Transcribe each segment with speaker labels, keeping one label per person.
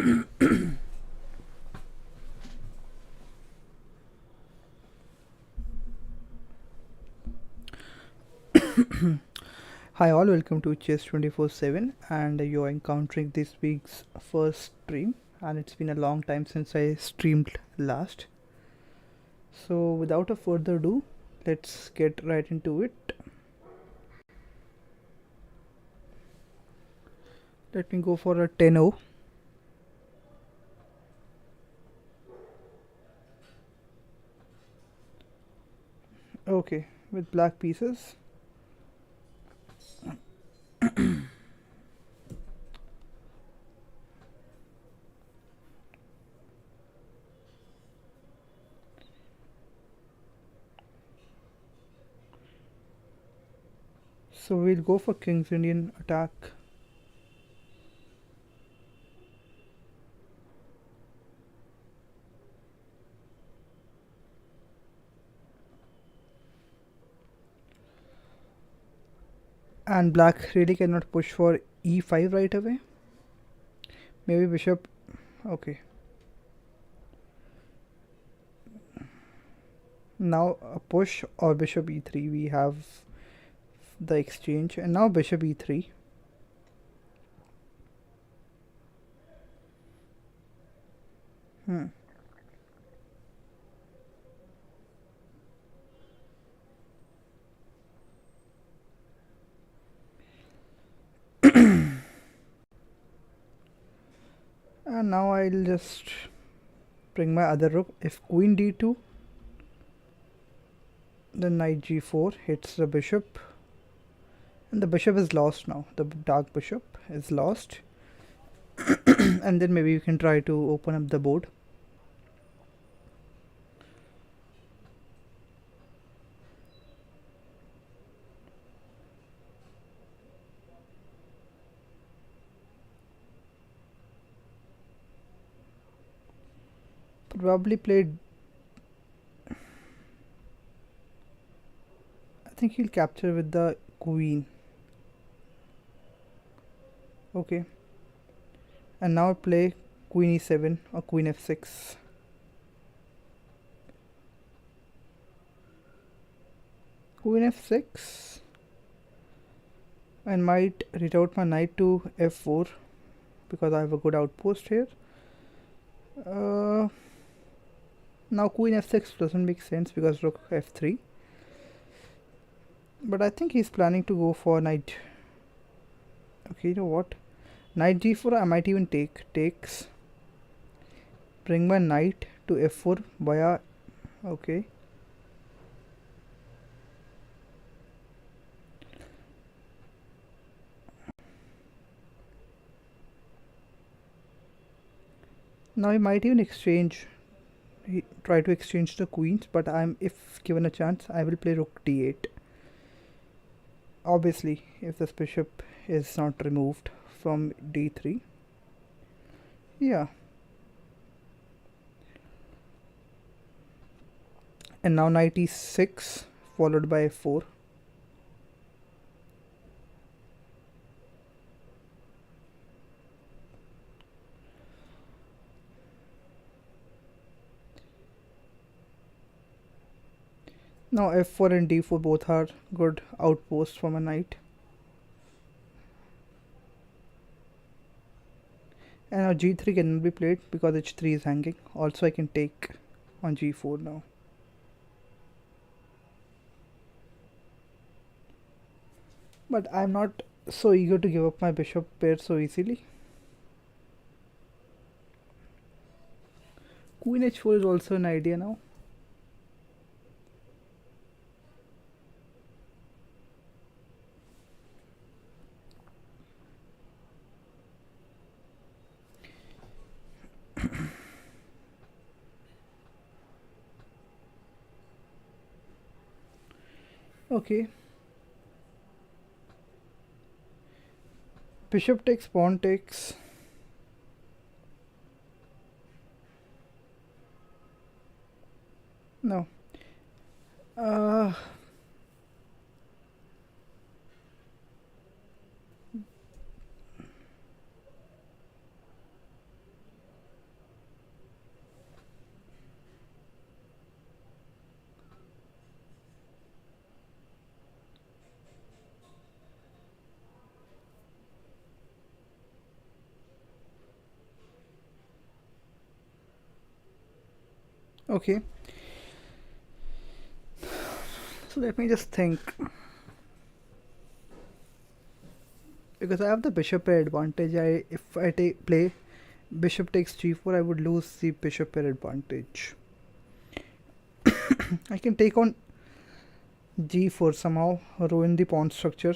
Speaker 1: Hi all, welcome to Chess 24/7, and you're encountering this week's first stream, and it's been a long time since I streamed last. So without a further ado, let's get right into it. Let me go for a 10-0. Okay, with black pieces. So we'll go for King's Indian attack. And black really cannot push for e5 right away. Maybe bishop. Okay. Now a push or bishop e3. We have the exchange, and now bishop e3. Hmm. And now I'll just bring my other rook. If queen d2, then knight g4 hits the bishop, and the bishop is lost now. The dark bishop is lost. And then maybe you can try to open up the board. Probably played. I think he'll capture with the queen. Okay. And now play queen e7 or queen f6. Queen f6. I might reroute my knight to f4 because I have a good outpost here. Now queen f6 doesn't make sense because rook f3. But I think he's planning to go for knight. Okay, you know what? Knight g4, I might even takes. Bring my knight to f4 via. Okay. Now he might even exchange. He try to exchange the queens, but if given a chance, I will play rook d8. Obviously, if this bishop is not removed from d3. Yeah. And now knight e6 followed by f4. Now f4 and d4 both are good outposts from a knight. And now g3 cannot be played because h3 is hanging. Also I can take on g4 now. But I'm not so eager to give up my bishop pair so easily. Queen h4 is also an idea now. Okay. Bishop takes, pawn takes. No. Uh, Okay, so let me just think. Because I have the bishop pair advantage, if I play bishop takes g4, I would lose the bishop pair advantage. I can take on g4 somehow, ruin the pawn structure.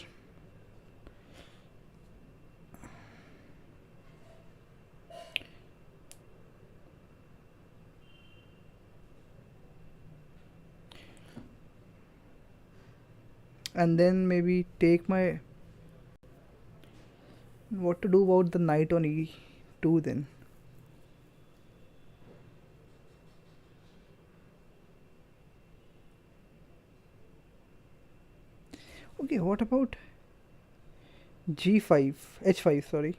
Speaker 1: And then maybe take my... What to do about the knight on e2 then? Okay, what about g5, h5, sorry.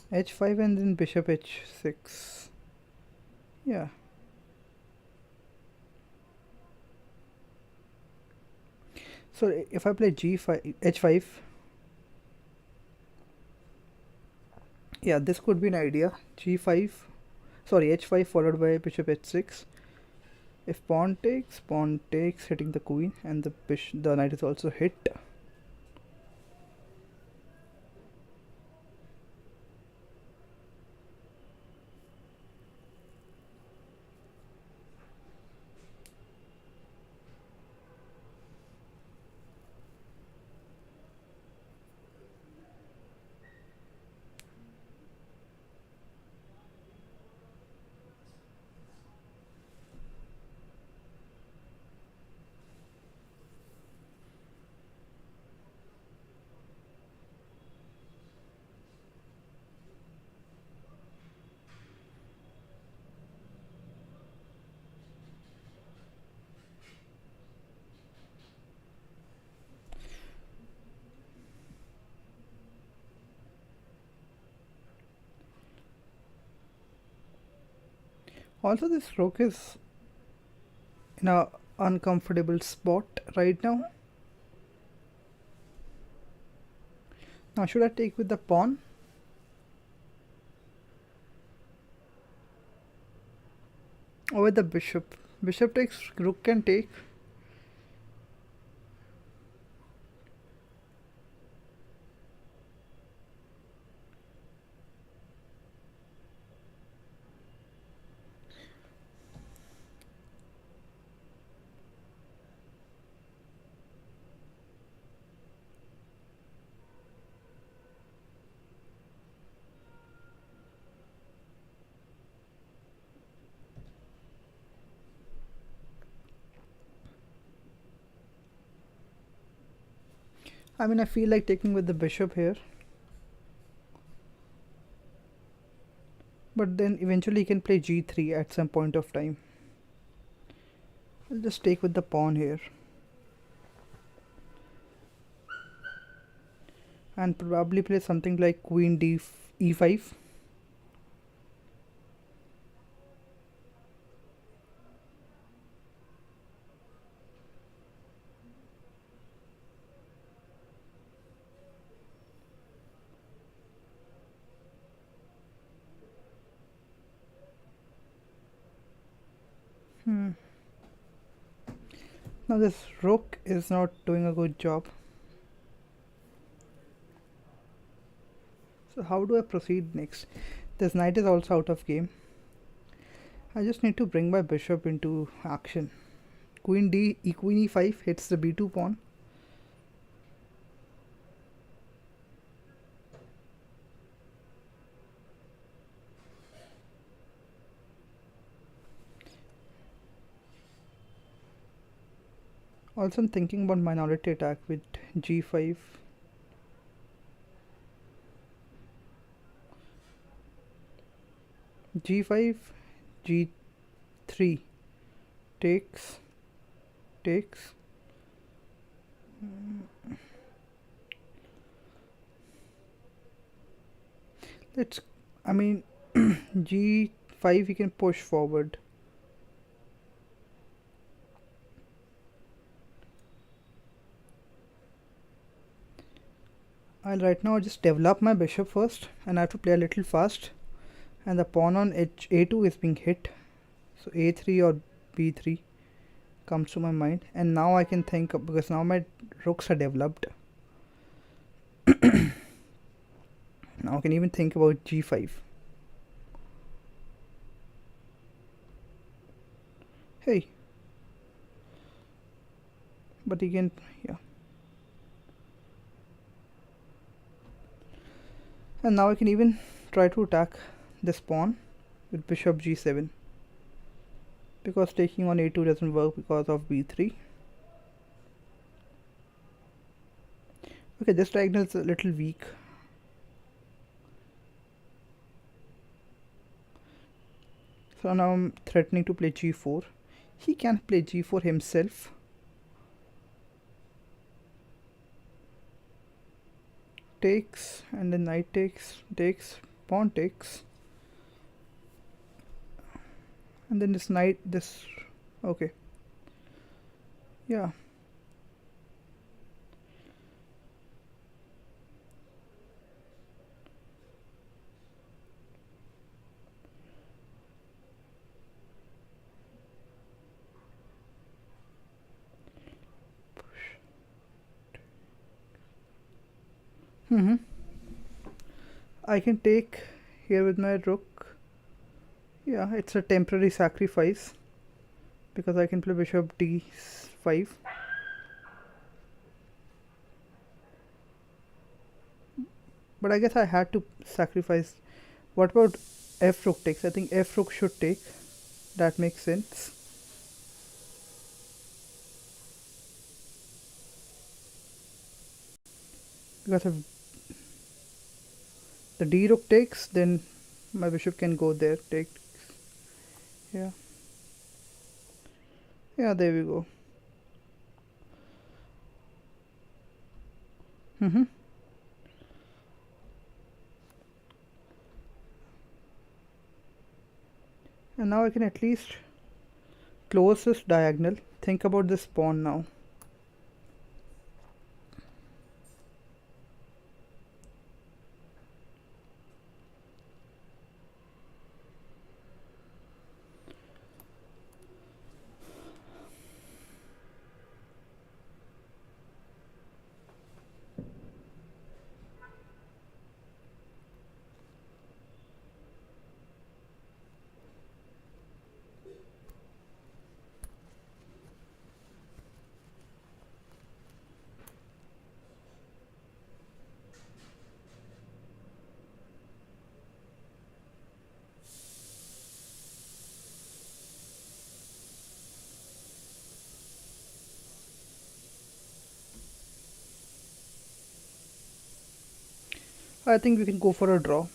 Speaker 1: h5 and then bishop h6. Yeah. So if I play g5, h5, yeah, this could be an idea. g5, sorry, h5 followed by bishop h6. If pawn takes, hitting the queen, and the knight is also hit. Also, this rook is in a uncomfortable spot right now. Now, should I take with the pawn? Or with the bishop? Bishop takes, rook can take. I mean, I feel like taking with the bishop here. But then eventually he can play g3 at some point of time. I'll just take with the pawn here. And probably play something like queen e5. Now this rook is not doing a good job. So how do I proceed next? This knight is also out of game. I just need to bring my bishop into action. Queen e5 hits the b2 pawn. Also, I'm thinking about minority attack with g5. g5, g3, takes. Let's, I mean, g5 we can push forward. I'll right now just develop my bishop first, and I have to play a little fast and the pawn on a2 is being hit, so a3 or b3 comes to my mind. And now I can think of, because now my rooks are developed, now I can even think about g5. Hey, but again, yeah. And now I can even try to attack this pawn with bishop g7, because taking on a2 doesn't work because of b3. Okay, this diagonal is a little weak. So now I'm threatening to play g4. He can play g4 himself. Takes, and then knight takes, pawn takes. And then this knight, this, okay. Yeah. I can take here with my rook. Yeah, it's a temporary sacrifice because I can play bishop d5. But I guess I had to sacrifice. What about f rook takes? I think f rook should take. That makes sense. Because if the d rook takes, then my bishop can go there. Take. Yeah. Yeah, there we go. And now I can at least close this diagonal. Think about this pawn now. I think we can go for a draw.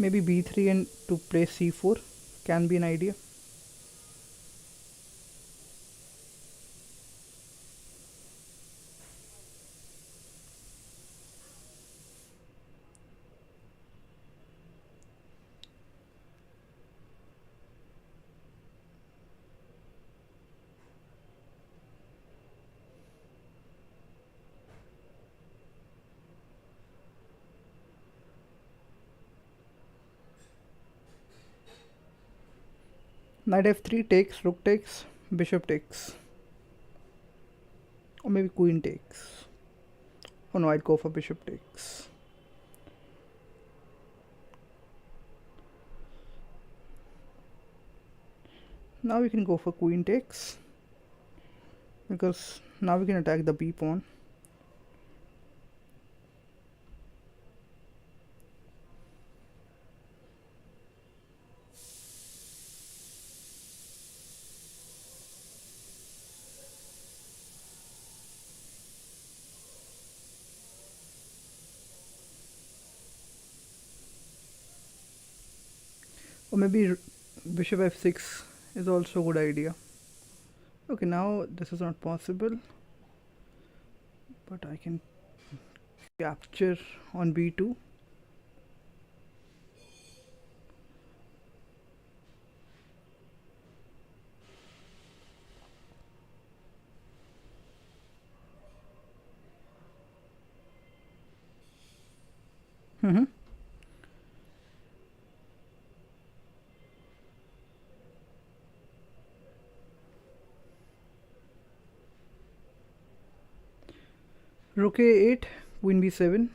Speaker 1: Maybe b3 and to play c4 can be an idea. Knight f3 takes, rook takes, bishop takes. Or maybe queen takes. Oh no, I'd go for bishop takes. Now we can go for queen takes, because now we can attack the b pawn. Or maybe bishop f6 is also a good idea. Okay, now this is not possible, but I can capture on b2. Mm-hmm. Rook a8, queen b7.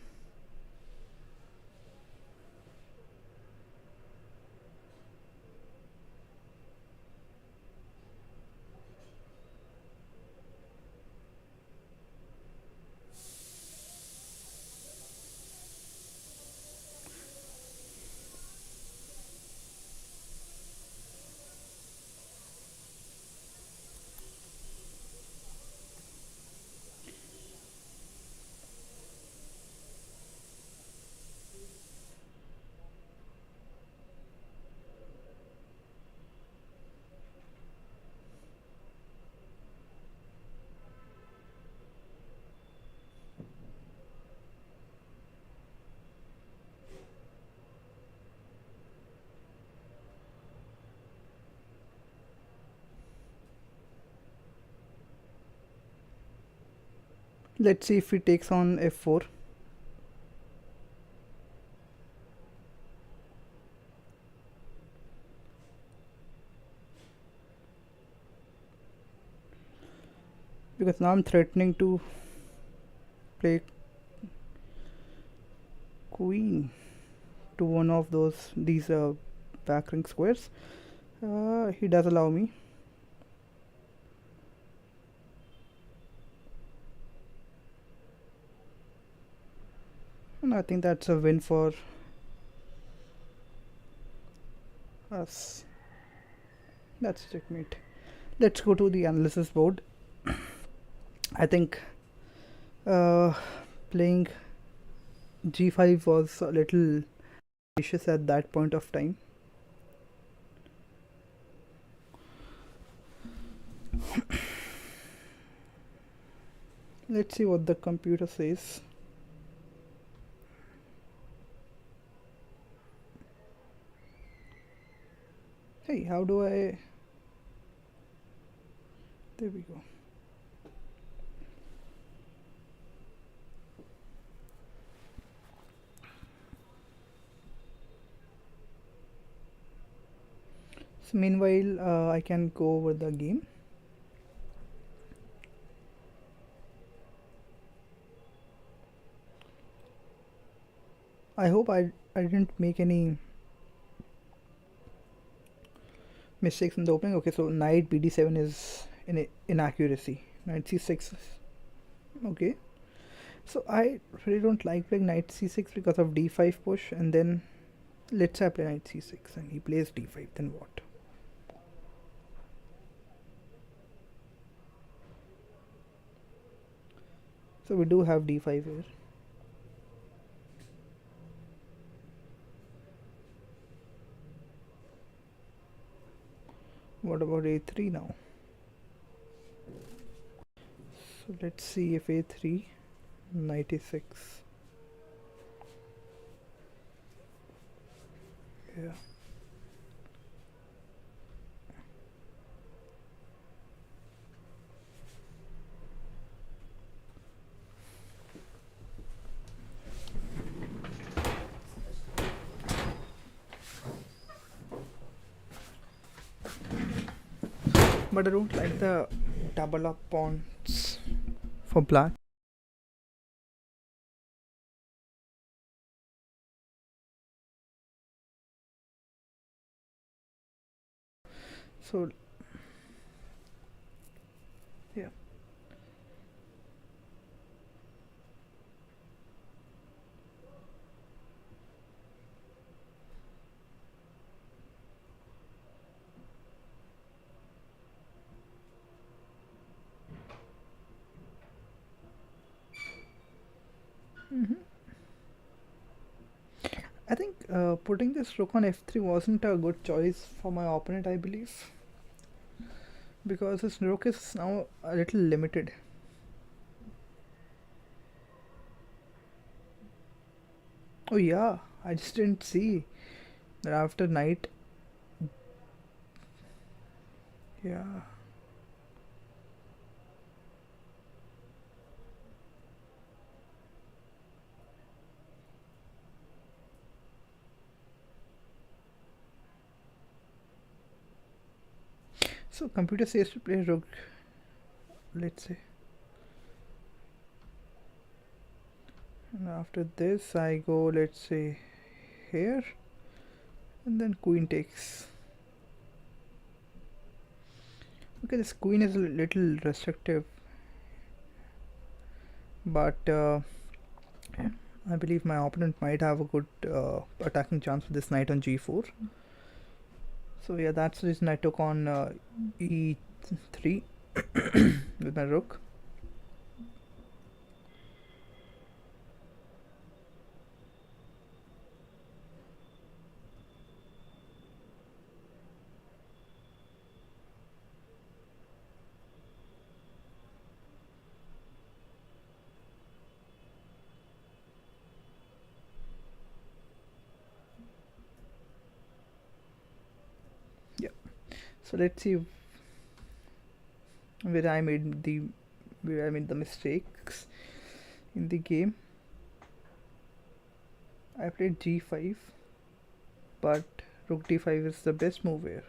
Speaker 1: Let's see if he takes on f4. Because now I'm threatening to play queen to one of these back ring squares. He does allow me. And I think that's a win for us. That's checkmate. Let's go to the analysis board. I think playing g5 was a little vicious at that point of time. Let's see what the computer says. Hey, how do I... There we go. So meanwhile, I can go over the game. I hope I didn't make any mistakes in the opening. Okay, so knight bd7 is an inaccuracy. Knight c6. Okay. So I really don't like playing knight c6 because of d5 push, and then let's say I play knight c6 and he plays d5, then what? So we do have d5 here. What about a3 now? So let's see if a3, knight a6. Yeah. But I don't like the double up pawns for black. So yeah. Hmm. I think putting this rook on f3 wasn't a good choice for my opponent, I believe, because his rook is now a little limited. Oh yeah, I just didn't see that after knight. Yeah. So computer says to play rook, let's say. And after this I go, let's say, here, and then queen takes. Okay, this queen is a little restrictive, but I believe my opponent might have a good attacking chance with this knight on g4. So yeah, that's the reason I took on e3 with my rook. Yeah. So let's see where I made the mistakes in the game. I played g5, but rook d5 is the best move here,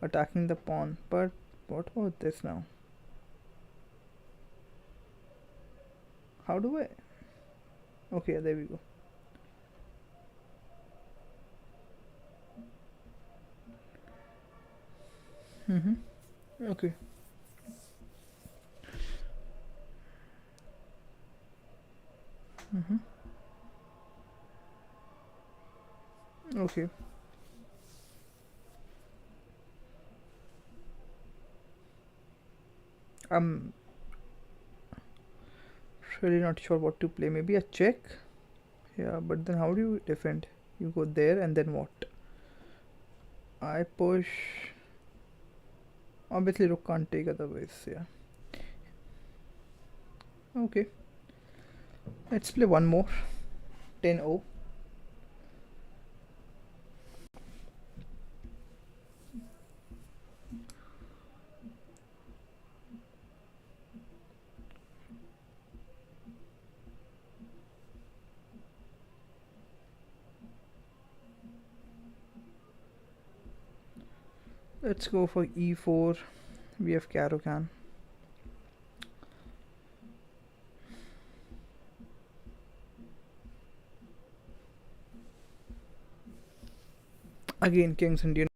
Speaker 1: attacking the pawn. But what about this now? How do I? Okay, there we go. Mm-hmm. Okay. Mm-hmm. Okay. I'm really not sure what to play. Maybe a check. Yeah, but then how do you defend? You go there and then what? I push. Obviously, rook can't take otherwise. Yeah. Okay. Let's play one more. 10-0. Let's go for e4. We have Caro-Kann. Again, King's Indian.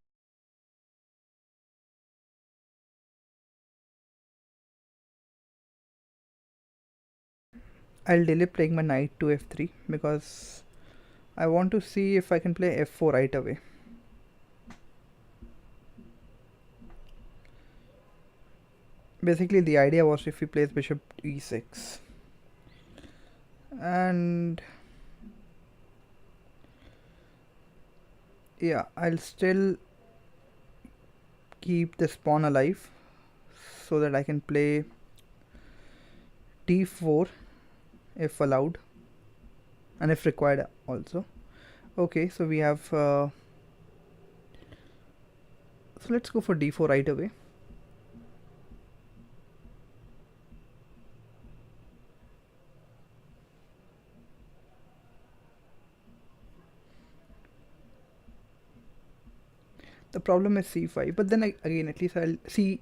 Speaker 1: I'll delay playing my knight to f3 because I want to see if I can play f4 right away. Basically, the idea was if he plays bishop e6. And yeah, I'll still keep this pawn alive so that I can play d4 if allowed and if required also. Okay, so we have so let's go for d4 right away. The problem is c5, but then again, at least I'll see.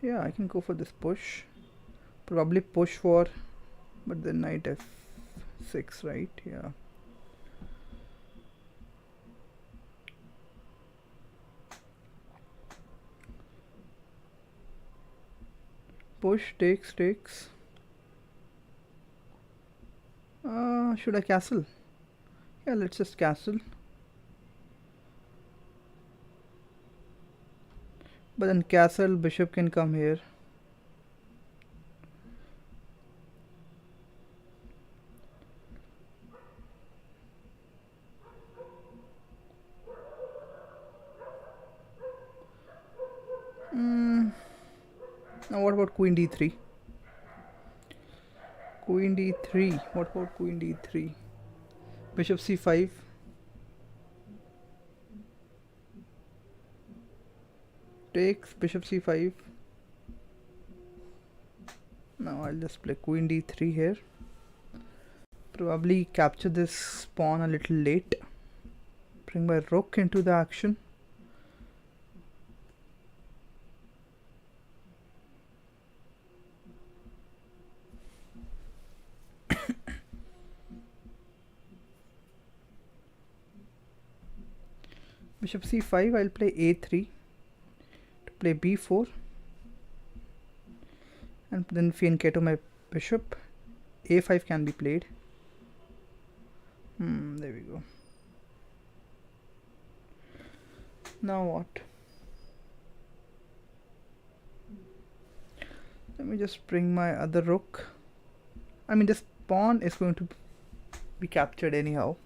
Speaker 1: Yeah, I can go for this push. Probably push for, but then knight f6, right? Yeah. Push, takes. Should I castle? Yeah, let's just castle. But then castle, bishop can come here. Now what about queen d3? Queen d3. What about queen d3? Bishop c5. Takes, bishop c5. Now I'll just play queen d3 here. Probably capture this pawn a little late. Bring my rook into the action. Bishop c5, I'll play a3 to play b4, and then fianchetto to my bishop. a5 can be played. There we go. Now what? Let me just bring my other rook. I mean, this pawn is going to be captured anyhow.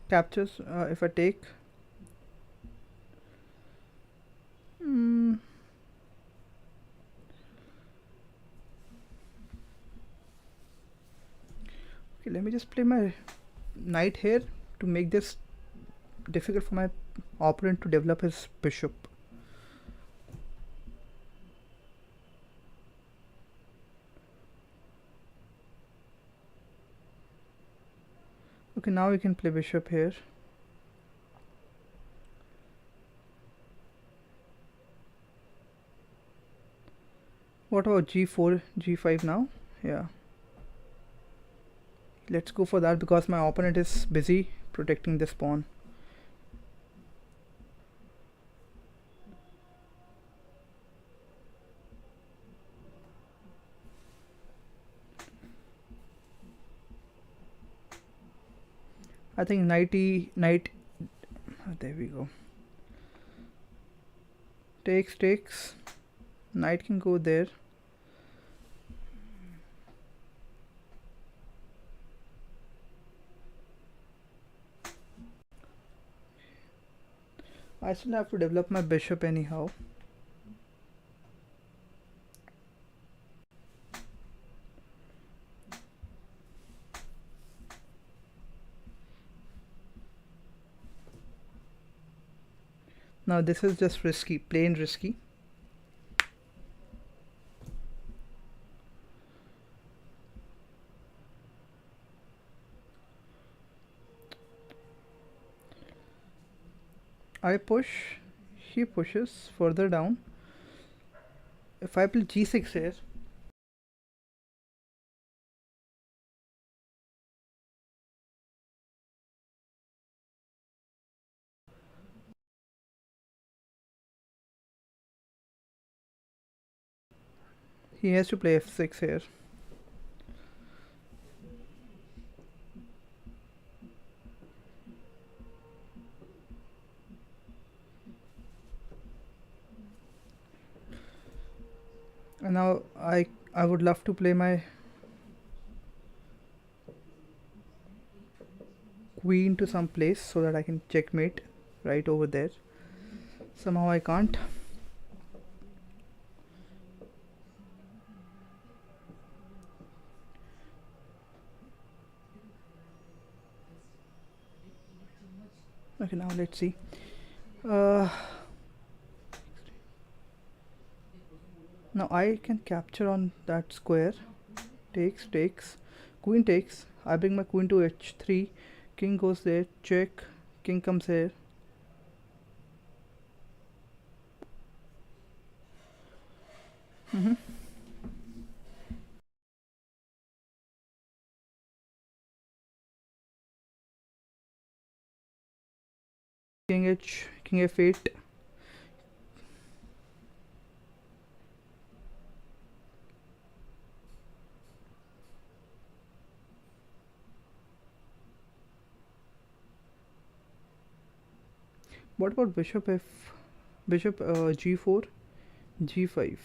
Speaker 1: Captures if I take. Okay, let me just play my knight here to make this difficult for my opponent to develop his bishop. Okay, now we can play bishop here. What about g4, g5 now? Yeah. Let's go for that because my opponent is busy protecting this pawn. I think knight, there we go. Takes. Knight can go there. I still have to develop my bishop anyhow. Now this is just risky, plain risky. I push, he pushes further down. If I play g6 here, he has to play f6 here. And now I would love to play my queen to some place so that I can checkmate right over there. Somehow I can't. Okay, now let's see. Now I can capture on that square. takes. Queen takes. I bring my queen to h3. King goes there. Check. King comes here. King f8. What about bishop g4, g5?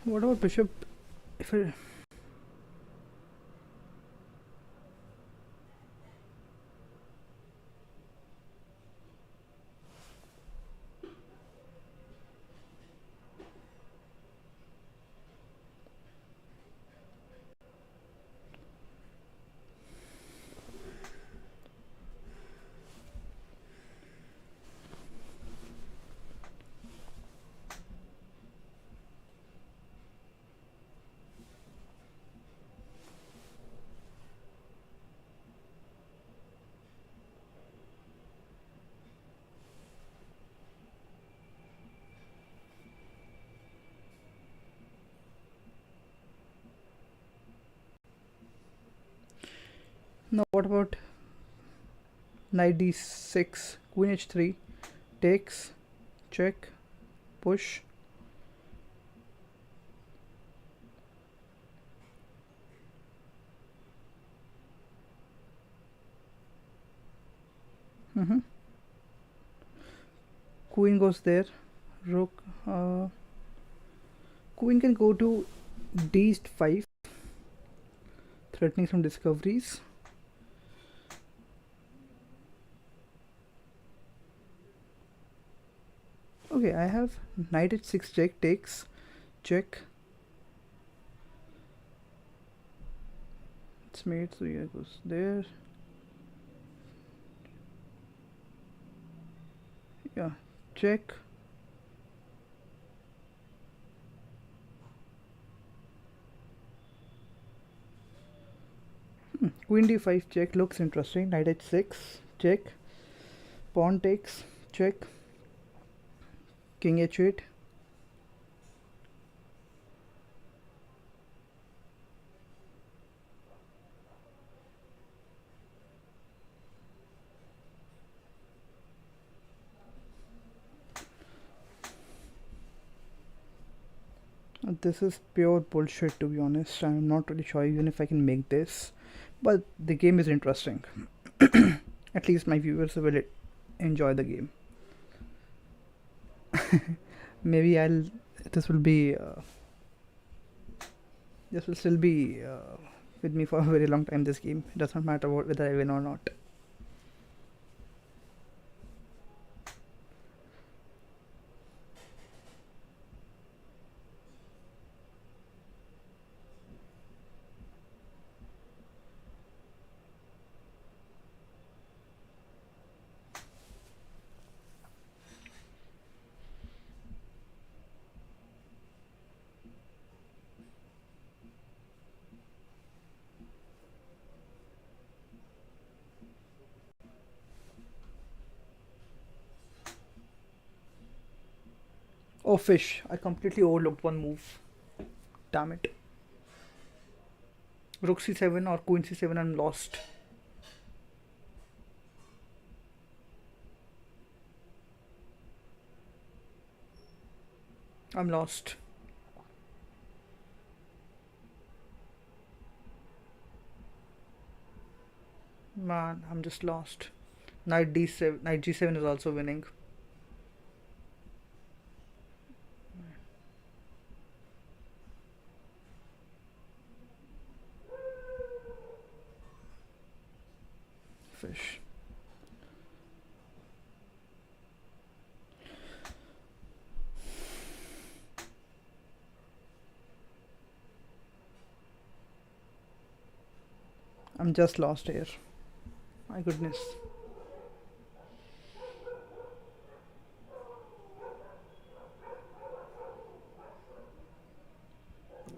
Speaker 1: What about bishop? If I, no, what about knight d6, queen h3, takes, check, push. Mm-hmm. Queen goes there. Rook. Queen can go to d5, threatening some discoveries. Okay, I have knight h6 check takes, check. It's made, so yeah, goes there. Yeah, check. Queen d5 check looks interesting. Knight h6 check. Pawn takes, check. King h8. This is pure bullshit, to be honest. I'm not really sure even if I can make this, but the game is interesting. At least my viewers will enjoy the game. Maybe I'll. This will be. This will still be with me for a very long time. This game. It does not matter whether I win or not. Oh, fish! I completely overlooked one move. Damn it. Rook c7 or queen c7, I'm lost. I'm lost. Man, I'm just lost. Knight d7, knight g7 is also winning. Fish. I'm just lost here. My goodness.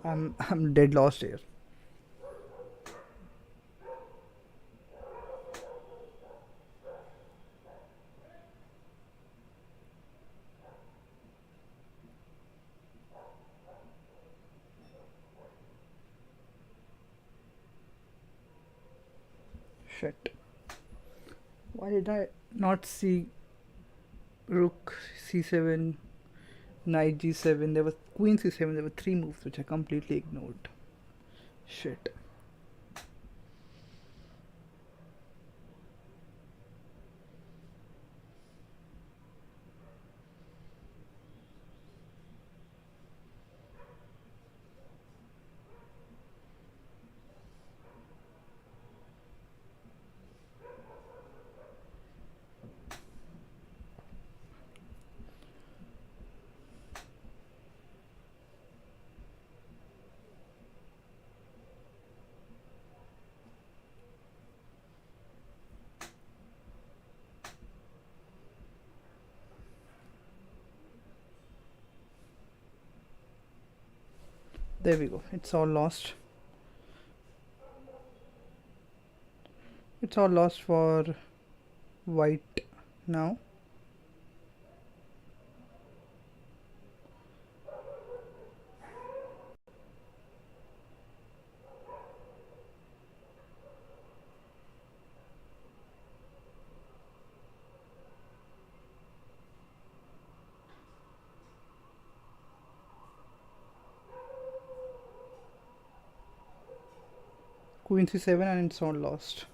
Speaker 1: I'm dead lost here. Shit. Why did I not see rook c7, knight g7? There was queen c7. There were three moves which I completely ignored. Shit. There we go. It's all lost. It's all lost for white now. Queen c7 and it's all lost.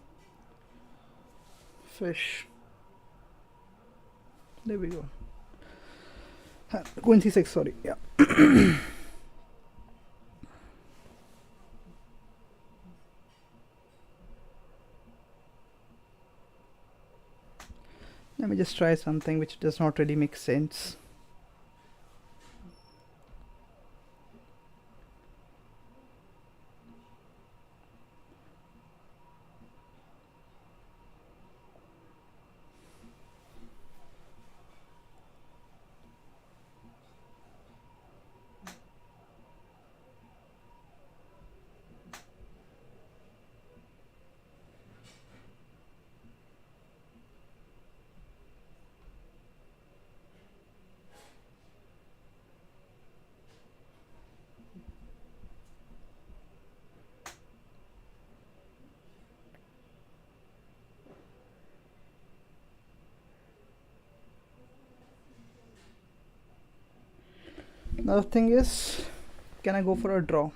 Speaker 1: Fish. There we go. Queen c6, sorry. Yeah. Let me just try something which does not really make sense. Another thing is, can I go for a draw?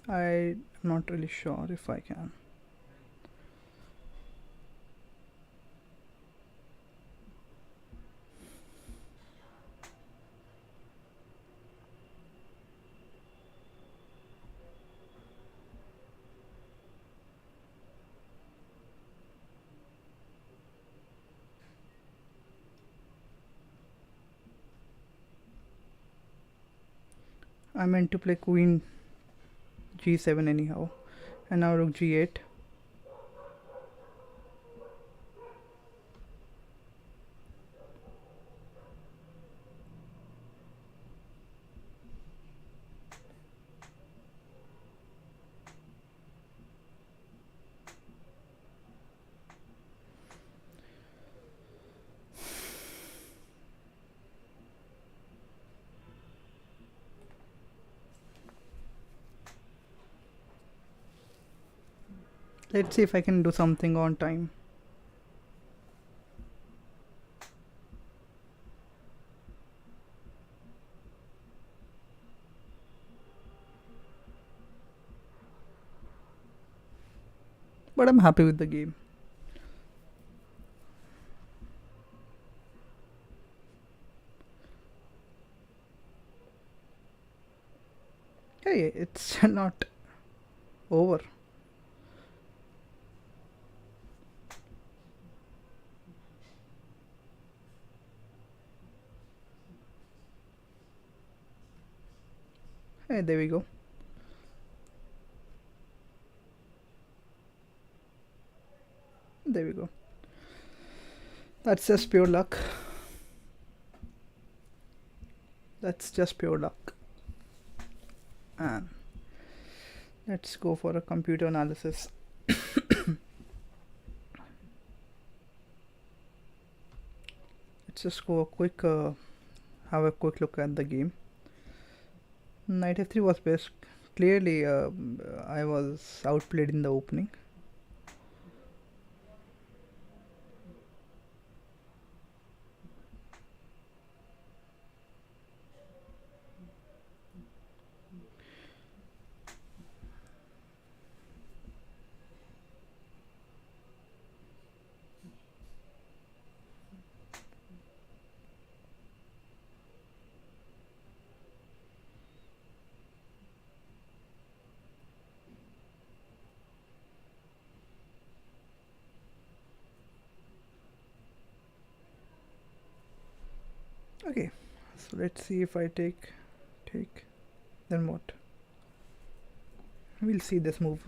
Speaker 1: I'm not really sure if I can. I meant to play queen g7 anyhow, and now rook g8. Let's see if I can do something on time. But I'm happy with the game. Hey, it's not over. Hey, there we go. There we go. That's just pure luck. That's just pure luck. And let's go for a computer analysis. Let's just go a quick, have a quick look at the game. Knight f3 was best. Clearly, I was outplayed in the opening. Okay, so let's see if I take, then what? We'll see this move